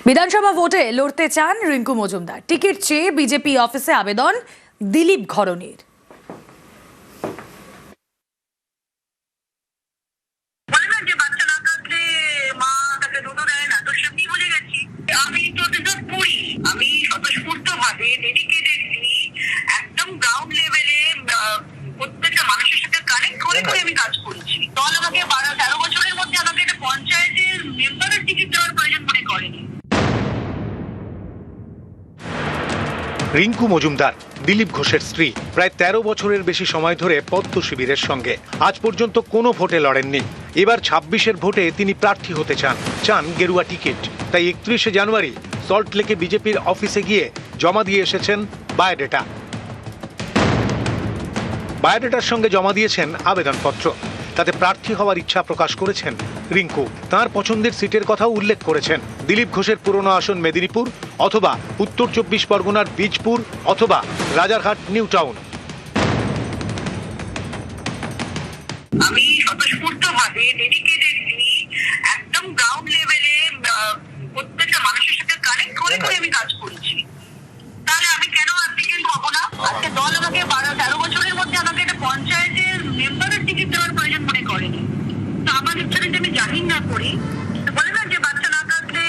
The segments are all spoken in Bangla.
বিধানসভা ভোটে লড়তে চান রিঙ্কু মজুমদার। টিকিট চেয়ে বিজেপি অফিসে আবেদন দিলীপ ঘরণীর। আমি স্বতঃস্ফূর্তভাবে ডেডিকেটেডলি একদম গ্রাউন্ড লেভেলে প্রত্যেকটা মানুষের সাথে কানেক্ট করে আমি কাজ করছি। দল আমাকে 12-13 বছরের মধ্যে আমাকে একটা পঞ্চায়েতের মেম্বারের টিকিট দেওয়ার প্রয়োজন মনে করেনি। রিঙ্কু মজুমদার দিলীপ ঘোষের স্ত্রী, প্রায় 13 বছরের বেশি সময় ধরে পদ্ম শিবিরের সঙ্গে আজ পর্যন্ত কোনো ভোটে লড়েননি। এবার 26-এর ভোটে তিনি প্রার্থী হতে চান গেরুয়া টিকিট। তাই 31শে জানুয়ারি সল্টলেকে বিজেপির অফিসে গিয়ে জমা দিয়ে এসেছেন বায়োডেটার সঙ্গে জমা দিয়েছেন আবেদনপত্র। তাতে প্রার্থী হওয়ার ইচ্ছা প্রকাশ করেছেন রিঙ্কু। তার পছন্দের সিটের কথাও উল্লেখ করেছেন দিলীপ ঘোষের পুরনো আসন মেদিনীপুর, অথবা উত্তর 24 পরগনার বীজপুর, অথবা রাজারহাট নিউ টাউন। আমি স্বতঃস্ফূর্তভাবে ডেডিকেটেডলি একদম গ্রাউন্ড লেভেলে প্রত্যেকটা মানুষের সাথে কানেক্ট করে আমি কাজ করছি। তাহলে আমি কেন অ্যাপ্লিকেন্ট হব না? আজকে দল আমাকে 12-13 বছরের মধ্যে আমাকে একটা পঞ্চায়েতের মেম্বারের টিকিট দেওয়ার প্রয়োজন মনে করেনি। তো আমার ইচ্ছা যদি আমি জাহির না করি, বলে না যে বাচ্চা না কাঁদলে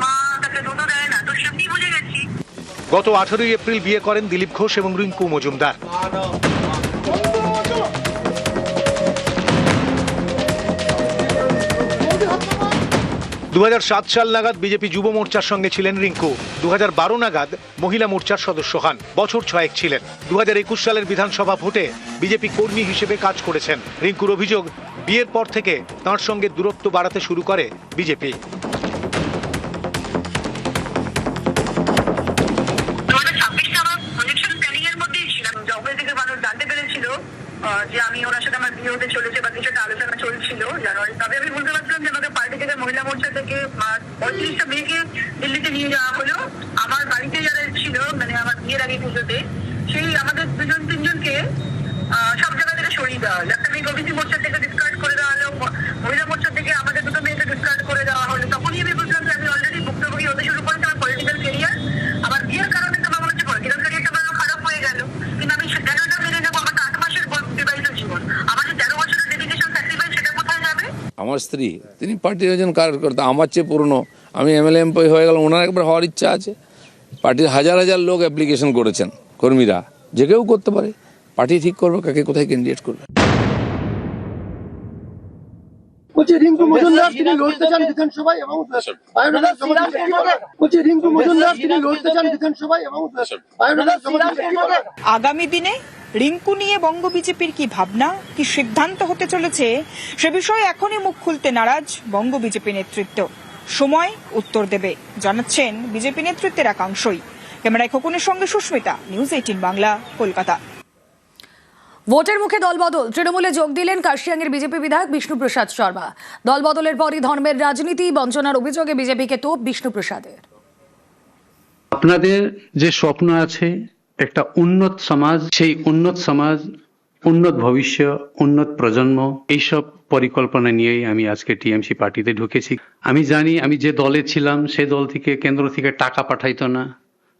মা তাকে দুধও দেয় না, তো সেমনি বুঝে গেছি। গত 18 এপ্রিল বিয়ে করেন দিলীপ ঘোষ এবং রিঙ্কু মজুমদার। দু 2007 সাল নাগাদ বিজেপি যুব মোর্চার সঙ্গে ছিলেন রিঙ্কু। 2012 নাগাদ মহিলা মোর্চার সদস্য হন, বছর 6 ছিলেন। 2021 সালের বিধানসভা ভোটে বিজেপি কর্মী হিসেবে কাজ করেছেন। রিঙ্কুর অভিযোগ, বিয়ের পর থেকে তাঁর সঙ্গে দূরত্ব বাড়াতে শুরু করে বিজেপি। যে আমি ওনার সাথে আমার বিয়ে হতে চলেছে বা কিছু একটা আলোচনা চলছিল জানুয়ারি, তবে আমি বলতে পারছিলাম যে আমাকে পার্টি থেকে মহিলা মোর্চা থেকে 35টা মেয়েকে দিল্লিতে নিয়ে যাওয়া হলো। আমার বাড়িতে যারা ছিল, মানে আমার বিয়ের আগে পুজোতে, সেই আমাদের 2-3জনকে সব জায়গা থেকে সরিয়ে দেওয়া হলো। একটা মেয়ে ওবিসি মোর্চা থেকে ডিসকার্ড করে দেওয়া হলো, মহিলা মোর্চা থেকে আমাদের 2টো মেয়েকে ডিসকার্ড করে দেওয়া হলো। তখনই আমি বুঝলাম যে আমি অলরেডি ভুক্তভোগী হতে শুরু করেছি আমার পলিটিক্যাল কেরিয়ার। আমার বিয়ের কারণে তো আমার হচ্ছে পলিটিক্যাল কেরিয়ারটা আমার খারাপ হয়ে গেল, কিন্তু আমি সেটা মেনে নেবো। আমার 8 মাসের বিবাহিত জীবন, আমার যে 13 বছরের ডেডিকেশন স্যাক্রিফাইস, সেটা কোথায় যাবে? আমার স্ত্রী, তিনি পার্টির একজন কার্যকর্তা, আমার চেয়ে পুরনো। আমি এমএলএ এমপি হয়ে গেলাম, ওনার একবার হওয়ার ইচ্ছা আছে। পার্টির হাজার হাজার লোক অ্যাপ্লিকেশন করেছেন, কর্মীরা, যে কেউ করতে পারে। পার্টি ঠিক করবে কাকে কোথায় ক্যান্ডিডেট করবে। রিঙ্কু মজুমদার তিনি লড়তে চান বিধানসভায় এবং রিঙ্কু মজুমদার তিনি লড়তে চান বিধানসভায় এবং আগামী দিনে রিঙ্কু নিয়ে বঙ্গ বিজেপির কি ভাবনা, কি সিদ্ধান্ত হতে চলেছে, সে বিষয়ে এখনই মুখ খুলতে নারাজ বঙ্গ বিজেপি নেতৃত্ব। সময় উত্তর দেবে, জানাচ্ছেন বিজেপি নেতৃত্বের একাংশই। ক্যামেরায় খোকনের সঙ্গে সুস্মিতা, নিউজ 18 বাংলা, কলকাতা। ভোটের মুখে দলবদল, তৃণমূলে যোগ দিলেন কার্শিয়াঙের বিজেপি বিধায়ক বিষ্ণুপ্রসাদ শর্মা। দলবদলের পরই ধর্মের রাজনীতি বঞ্চনার অভিযোগে বিজেপিকে তোপ বিষ্ণুপ্রসাদের। আপনাদের যে স্বপ্ন আছে একটা উন্নত সমাজ, সেই উন্নত সমাজ, উন্নত ভবিষ্যৎ, উন্নত প্রজন্ম, এইসব পরিকল্পনা নিয়েই আমি আজকে টিএমসি পার্টিতে ঢুকেছি। আমি জানি আমি যে দলে ছিলাম সেই দল থেকে, কেন্দ্র থেকে টাকা পাঠাইতো না,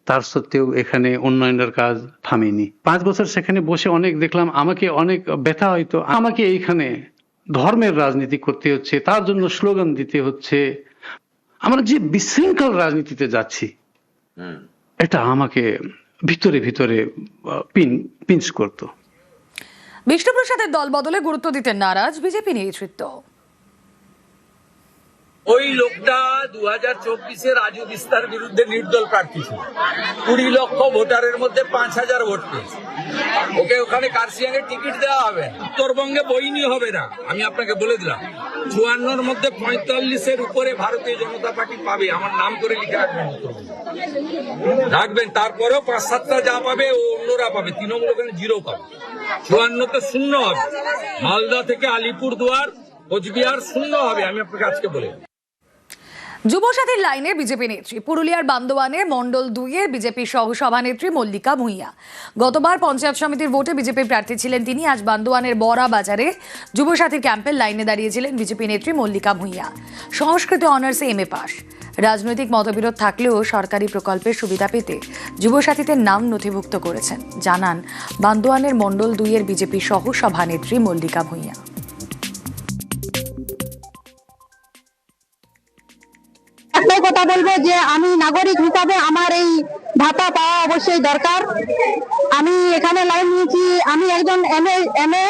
তার সত্ত্বেও এখানে উন্নয়নের কাজ থামেনি। 5 বছর সেখানে বসে অনেক দেখলাম, আমাকে অনেক ব্যথা হয়তো, আমাকে এইখানে ধর্মের রাজনীতি করতে হচ্ছে, তার জন্য স্লোগান দিতে হচ্ছে। আমরা যে বিশৃঙ্খল রাজনীতিতে যাচ্ছি, এটা আমাকে ভিতরে ভিতরে পিঞ্চ করতো। বিষ্ণুপ্রসাদের দল বদলে গুরুত্ব দিতে নারাজ বিজেপি নেতৃত্ব। ওই লোকটা 2024-এ রাজু বিস্তার বিরুদ্ধে নির্দল প্রার্থী ছিল। 20 লক্ষ ভোটারের মধ্যে 5000 ভোট পেয়েছে। ওকে ওখানে কার্শিয়াঙে টিকিট দেওয়া হবে, উত্তরবঙ্গে বইনি হবে না, আমি আপনাকে বলে দিলাম। 54-র মধ্যে 45-এর উপরে ভারতীয় জনতা পার্টি পাবে, আমার নাম করে লিখে রাখবেন, রাখবেন। তারপরেও 5-7টা যা পাবে ও অন্যরা পাবে, তৃণমূল ওখানে 0 পাবে। 54-তে 0 হবে, মালদা থেকে আলিপুরদুয়ার, কোচবিহার 0 হবে, আমি আপনাকে আজকে বলে। যুবসাথীর লাইনে বিজেপি নেত্রী, পুরুলিয়ার বান্দোয়ানে মন্ডল 2-এর বিজেপি সহ সভানেত্রী মল্লিকা ভূঁইয়া। গতবার পঞ্চায়েত সমিতির ভোটে বিজেপির প্রার্থী ছিলেন তিনি। আজ বান্দোয়ানের বড়া বাজারে যুবসাথীর ক্যাম্পের লাইনে দাঁড়িয়েছিলেন বিজেপি নেত্রী মল্লিকা ভূঁইয়া। সংস্কৃত অনার্সে MA পাস। রাজনৈতিক মতবিরোধ থাকলেও সরকারি প্রকল্পের সুবিধা পেতে যুবসাথীদের নাম নথিভুক্ত করেছেন, জানান বান্দোয়ানের মণ্ডল 2-এর বিজেপি সহ সভানেত্রী মল্লিকা ভূঁইয়া। একটাই কথা বলবো যে আমি নাগরিক হিসাবে আমার এই ভাতা পাওয়া অবশ্যই দরকার। আমি এখানে লাইন নিয়েছি, আমি একজন এমএ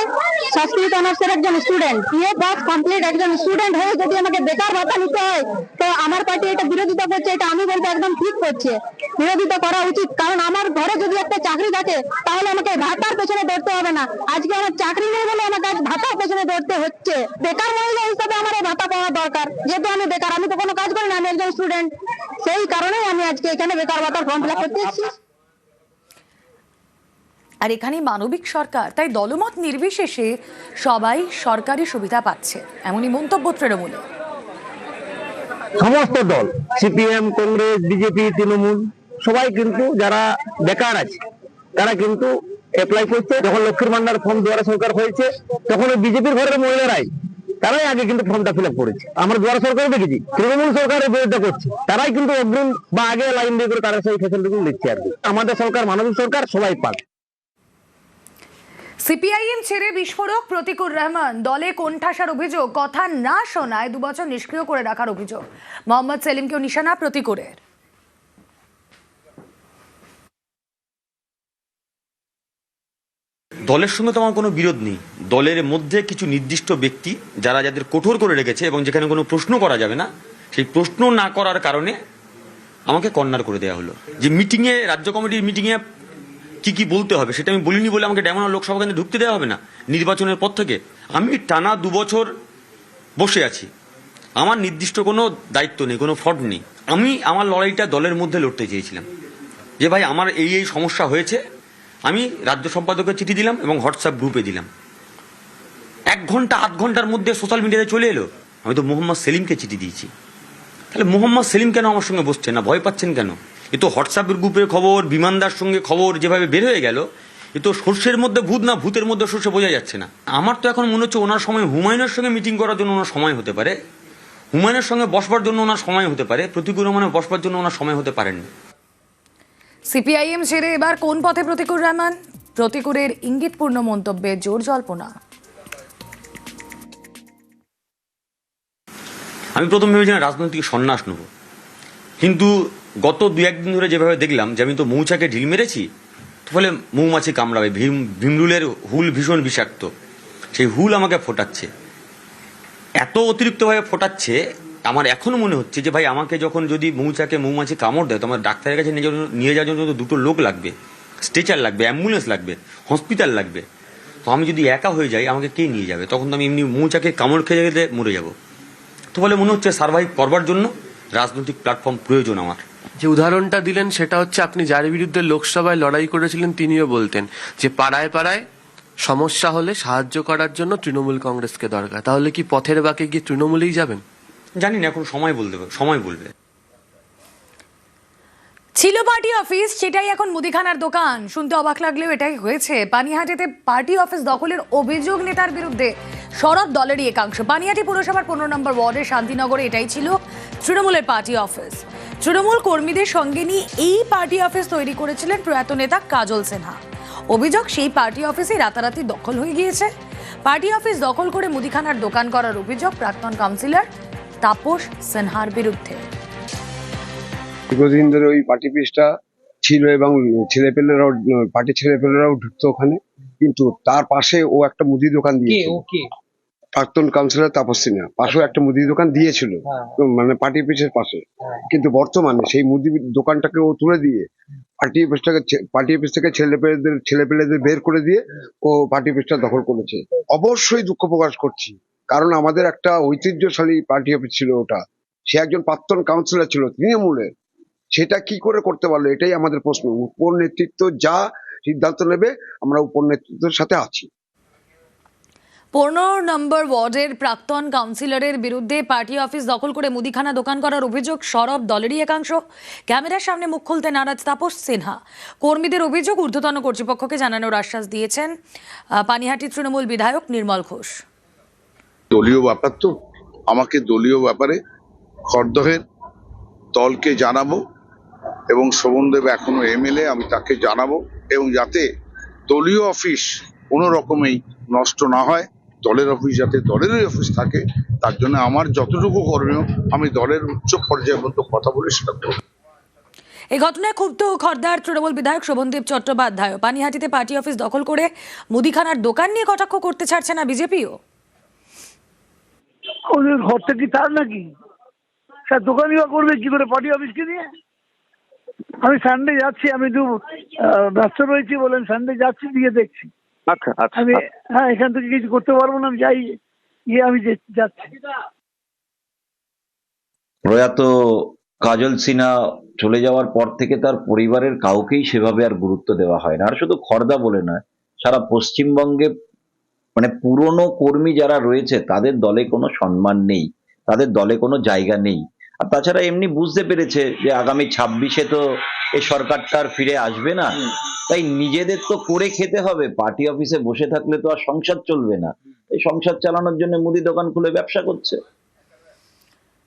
সংস্কৃত অনার্সের একজন স্টুডেন্ট, বিএ পাস কমপ্লিট একজন স্টুডেন্ট হয়ে যদি আমাকে বেকার ভাতা নিতে হয়, তো আমার পার্টি এটা বিরোধিতা করছে। এটা আমি বলবো একদম ঠিক করছে, বিরোধিতা করা উচিত। কারণ আমার ঘরে যদি একটা চাকরি থাকে তাহলে আমাকে ভাতার পেছনে দৌড়তে হবে না। আজকে আমার চাকরি নেই বলে আমাকে আজ ভাতার পেছনে দৌড়তে হচ্ছে। বেকার মহিলা হিসাবে আমার এই ভাতা পাওয়া দরকার। যেহেতু আমি বেকার, আমি তো কোনো কাজ করি না, আমি একজন স্টুডেন্ট, সেই কারণেই আমি আজকে এখানে বেকার ভাতার ফর্ম ফিল আপ করতে এসেছি। আর এখানে মানবিক সরকার, তাই দলমত নির্বিশেষে সবাই সরকারি সুবিধা পাচ্ছে, এমনই মন্তব্য তৃণমূলে। সমস্ত দল, সিপিএম, কংগ্রেস, বিজেপি, তৃণমূল, সবাই কিন্তু যারা বেকার আছে তারা কিন্তু অ্যাপ্লাই করছে। যখন লক্ষ্মীর ভান্ডার ফর্ম দুয়ারে সরকার হয়েছে তখন ওই বিজেপির ঘরের মহিলারাই তারাই আগে কিন্তু ফর্মটা ফিল আপ করেছে। আমরা দুয়ারে সরকার দেখেছি তৃণমূল সরকারের বিরোধিতা করছে, তারাই কিন্তু অগ্রিম বা আগে লাইন দিয়ে করে তারা সেই ফেসিলিটি দিচ্ছে আর কি। আমাদের সরকার মানবিক সরকার, সবাই পাক। সিপিআইএম ছেড়ে বিস্ফোরক প্রতিকুর রহমান, দলে কোণঠাসার অভিযোগ, কথা না শোনায় 2 বছর নিষ্ক্রিয় করে রাখার অভিযোগ। মোহাম্মদ সেলিমকেও নিশানা প্রতিকুরের। দলের সঙ্গে তো আমার কোনো বিরোধ নেই। দলের মধ্যে কিছু নির্দিষ্ট ব্যক্তি যাদের কঠোর করে রেখেছে এবং যেখানে কোনো প্রশ্ন করা যাবে না, সেই প্রশ্ন না করার কারণে আমাকে কর্নার করে দেওয়া হলো। যে মিটিংয়ে, রাজ্য কমিটির মিটিংয়ে কি বলতে হবে সেটা আমি বলিনি বলে আমাকে ডেমোনা লোকসভা কেন্দ্রে ঢুকতে দেওয়া হবে না নির্বাচনের পর থেকে। আমি টানা 2 বছর বসে আছি, আমার নির্দিষ্ট কোনো দায়িত্ব নেই, কোনো ফ্রড নেই। আমি আমার লড়াইটা দলের মধ্যে লড়তে চেয়েছিলাম যে ভাই আমার এই সমস্যা হয়েছে। আমি রাজ্য সম্পাদকের চিঠি দিলাম এবং হোয়াটসঅ্যাপ গ্রুপে দিলাম। 1 ঘন্টা 8 ঘন্টার মধ্যে সোশ্যাল মিডিয়াতে চলে এলো। আমি তো মোহাম্মদ সেলিমকে চিঠি দিয়েছি, তাহলে মোহাম্মদ সেলিম কেন আমার সঙ্গে বসছেন না, ভয় পাচ্ছেন কেন? এ তো হোয়াটসঅ্যাপের গ্রুপের খবর, বিমানদার সঙ্গে খবর যেভাবে বের হয়ে গেল, এ তো সর্ষের মধ্যে ভূত না ভূতের মধ্যে সর্ষে বোঝা যাচ্ছে না। আমার তো এখন মনে হচ্ছে ওনার সময় হুমায়ুনের সঙ্গে মিটিং করার জন্য ওনার সময় হতে পারে, হুমায়ুনের সঙ্গে বসবার জন্য ওনার সময় হতে পারে, প্রতিকূল রহমানে বসবার জন্য ওনার সময় হতে পারেন। সিপিআইএম ছেড়ে এবার কোন পথে প্রতিকুর রহমান? প্রতিকুরের ইঙ্গিতপূর্ণ মন্তব্যে জোর জল্পনা। আমি প্রথম ভেবেছিলাম রাজনৈতিক সন্ন্যাস নেব, কিন্তু গত 2-1 দিন ধরে যেভাবে দেখলাম যে আমি তো মৌচাকে ঢিল মেরেছি, ফলে মৌমাছি কামড়াবে। ভীমরুলের হুল ভীষণ বিষাক্ত, সেই হুল আমাকে ফোটাচ্ছে, এত অতিরিক্তভাবে ফোটাচ্ছে। আমার এখনো মনে হচ্ছে যে ভাই আমাকে যখন যদি মৌমাছি কামড় দেয় তো আমার ডাক্তারের কাছে নিয়ে যাওয়ার জন্য 2টো লোক লাগবে, স্ট্রেচার লাগবে, অ্যাম্বুলেন্স লাগবে, হসপিটাল লাগবে। তো আমি যদি একা হয়ে যাই আমাকে কে নিয়ে যাবে? তখন তো আমি এমনি মৌচাকে কামড় খেয়ে যেতে মরে যাব। তো বলে মনে হচ্ছে সার্ভাইভ করবার জন্য রাজনৈতিক প্ল্যাটফর্ম প্রয়োজন আমার। যে উদাহরণটা দিলেন সেটা হচ্ছে আপনি যার বিরুদ্ধে লোকসভায় লড়াই করেছিলেন তিনিও বলতেন যে পাড়ায় পাড়ায় সমস্যা হলে সাহায্য করার জন্য তৃণমূল কংগ্রেসকে দরকার। তাহলে কি পথের বাঁকে গিয়ে তৃণমূলেই যাবেন? জানি না, এখন সময় বলবে। ছিল পার্টি অফিস, সেটাই এখন মুদিখানার দোকান। শুনতে অবাক লাগলেও এটাই হয়েছে। পানিহাটিতে পার্টি অফিস দখলের অভিযোগ নেতার বিরুদ্ধে সরব দলেরই একাংশ। পানিহাটি পুরসভার 15 নম্বর ওয়ার্ডের শান্তিনগরে এটাই ছিল তৃণমূলের পার্টি অফিস। তৃণমূল কর্মীদের সঙ্গে নিয়ে এই পার্টি অফিস তৈরি করেছিলেন প্রয়াত নেতা কাজল সিনহা। অভিযোগ, সেই পার্টি অফিসে রাতারাতি দখল হয়ে গিয়েছে। পার্টি অফিস দখল করে মুদিখানার দোকান করার অভিযোগ প্রাক্তন কাউন্সিলর তাপস সিনহার বিরুদ্ধে। দীর্ঘদিন ধরে ওই পার্টি পিসটা ছিল এবং পার্টি ছেলেপেলেরাও ঢুকতো ওখানে, কিন্তু তার পাশে ও একটা মুদি দোকান দিয়েছিল। প্রাক্তন কাউন্সিলর তাপস সিনহা পাশেও একটা মুদি দোকান দিয়েছিল, মানে পার্টি পিসের পাশে। কিন্তু বর্তমানে সেই মুদি দোকানটাকে ও তুলে দিয়ে পার্টি অফিস থেকে ছেলেপেলেদের বের করে দিয়ে ও পার্টি অফিসটা দখল করেছে। অবশ্যই দুঃখ প্রকাশ করছি, কারণ আমাদের একটা ঐতিহ্যশালী পার্টি অফিস ছিল ওটা। সে একজন প্রাক্তন কাউন্সিলর ছিল তৃণমূলের, সেটা কি করে করতে পারলো এটাই আমাদের প্রশ্ন। উপর নেতৃত্ব যা সিদ্ধান্ত নেবে আমরা উপর নেতৃত্বের সাথে আছি। 15 নম্বর ওয়ার্ডের প্রাক্তন কাউন্সিলরের বিরুদ্ধে পার্টি অফিস দখল করে মুদিখানা দোকান করার অভিযোগ সরব দলেরই একাংশ। ক্যামেরার সামনে মুখ খুলতে নারাজ তাপস সিনহা। কর্মীদের অভিযোগ ঊর্ধ্বতন কর্তৃপক্ষকে জানানোর আশ্বাস দিয়েছেন পানিহাটি তৃণমূল বিধায়ক নির্মল ঘোষ। দলীয় ব্যাপার তো, আমাকে দলীয় ব্যাপারে খড়দহের দলকে জানাবো এবং শোভনদেব এখনো এমএলএ, আমি তাকে জানাবো, এবং যাতে দলীয় অফিস কোনো রকমেই নষ্ট না হয়, দলের অফিস যাতে দলেরই অফিস থাকে, তার জন্য আমার যতটুকু করণীয় আমি দলের উচ্চ পর্যায়ের মধ্যে কথা বলে সেটা করব। এই ঘটনায় ক্ষুব্ধ খড়দার তৃণমূল বিধায়ক শোভনদেব চট্টোপাধ্যায়। পানিহাটিতে পার্টি অফিস দখল করে মুদিখানার দোকান নিয়ে কটাক্ষ করতে ছাড়ছে না বিজেপিও। ওদের ঘরটা কি তার নাকি? স্যার দোকানই বা করবে কি করে পার্টি অফিসকে নিয়ে? আমি সানডে যাচ্ছি, আমি তো ব্যস্ত রয়েছি বলেন সানডে যাচ্ছি, দিয়ে দেখছি। আচ্ছা আচ্ছা আমি হ্যাঁ এখান থেকে কিছু করতে পারবো না, আমি যাই আমি যাচ্ছি। প্রয়াত কাজল সিনহা চলে যাওয়ার পর থেকে তার পরিবারের কাউকেই সেভাবে আর গুরুত্ব দেওয়া হয় না। আর শুধু খড়দা বলে নয়, সারা পশ্চিমবঙ্গে মানে পুরনো কর্মী যারা রয়েছে তাদের দলে কোনো সম্মান নেই, তাদের দলে কোনো জায়গা নেই। আর তাছাড়া এমনি বুঝতে পেরেছে যে আগামী 26-এ তো এই সরকারটা আর ফিরে আসবে না, তাই নিজেদের তো করে খেতে হবে। পার্টি অফিসে বসে থাকলে তো আর সংসার চলবে না, এই সংসার চালানোর জন্য মুদি দোকান খুলে ব্যবসা করছে।